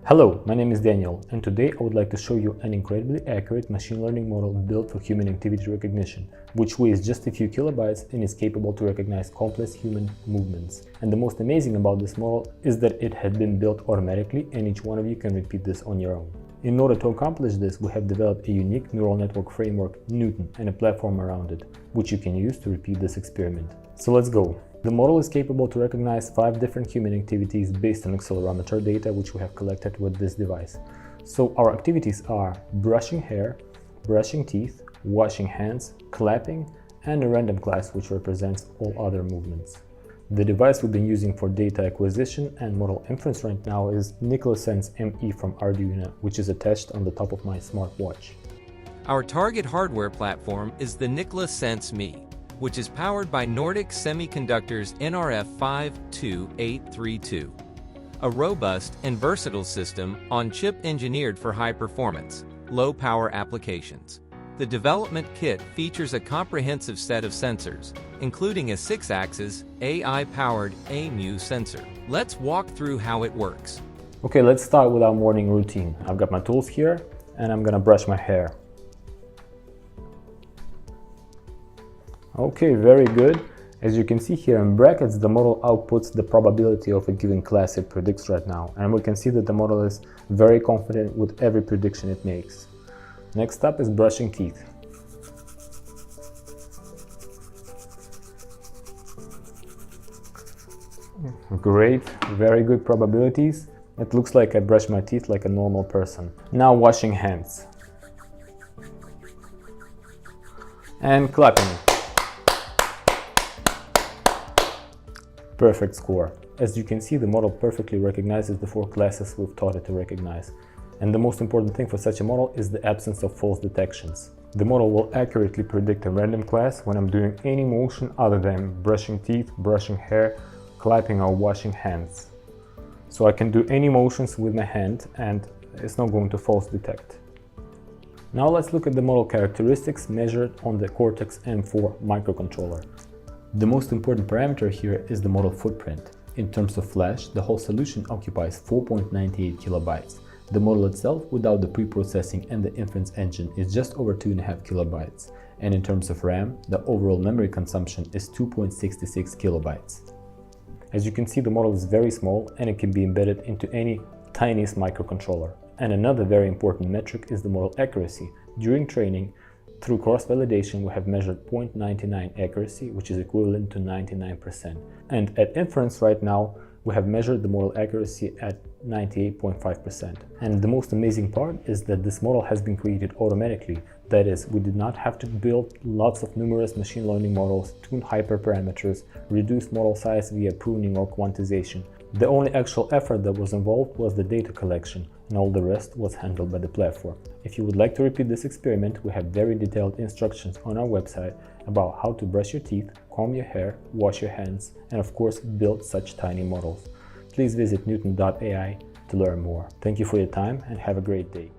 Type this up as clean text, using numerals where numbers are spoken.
Hello, my name is Daniel, and today I would like to show you an incredibly accurate machine learning model built for human activity recognition, which weighs just a few kilobytes and is capable to recognize complex human movements. And the most amazing about this model is that it had been built automatically and each one of you can repeat this on your own. In order to accomplish this, we have developed a unique neural network framework, Newton, and a platform around it, which you can use to repeat this experiment. So let's go! The model is capable to recognize 5 different human activities based on accelerometer data which we have collected with this device. So our activities are brushing hair, brushing teeth, washing hands, clapping, and a random class which represents all other movements. The device we've been using for data acquisition and model inference right now is Nicla Sense ME from Arduino, which is attached on the top of my smartwatch. Our target hardware platform is the Nicla Sense ME, which is powered by Nordic Semiconductor's nRF52832, a robust and versatile system on chip engineered for high performance, low power applications. The development kit features a comprehensive set of sensors, including a 6-axis AI-powered IMU sensor. Let's walk through how it works. Okay, let's start with our morning routine. I've got my tools here and I'm gonna brush my hair. Okay, very good. As you can see here in brackets, the model outputs the probability of a given class it predicts right now. And we can see that the model is very confident with every prediction it makes. Next up is brushing teeth. Great, very good probabilities. It looks like I brush my teeth like a normal person. Now washing hands. And clapping. Perfect score. As you can see, the model perfectly recognizes the 4 classes we've taught it to recognize. And the most important thing for such a model is the absence of false detections. The model will accurately predict a random class when I'm doing any motion other than brushing teeth, brushing hair, clapping or washing hands. So I can do any motions with my hand and it's not going to false detect. Now let's look at the model characteristics measured on the Cortex M4 microcontroller. The most important parameter here is the model footprint. In terms of flash, the whole solution occupies 4.98 kilobytes. The model itself, without the pre-processing and the inference engine, is just over 2.5 kilobytes. And in terms of RAM, the overall memory consumption is 2.66 kilobytes. As you can see, the model is very small and it can be embedded into any tiniest microcontroller. And another very important metric is the model accuracy. During training, through cross-validation, we have measured 0.99 accuracy, which is equivalent to 99%. And at inference right now, we have measured the model accuracy at 98.5%. And the most amazing part is that this model has been created automatically. That is, we did not have to build lots of numerous machine learning models, tune hyperparameters, reduce model size via pruning or quantization. The only actual effort that was involved was the data collection, and all the rest was handled by the platform. If you would like to repeat this experiment, we have very detailed instructions on our website about how to brush your teeth, comb your hair, wash your hands, and of course build such tiny models. Please visit newton.ai to learn more. Thank you for your time and have a great day.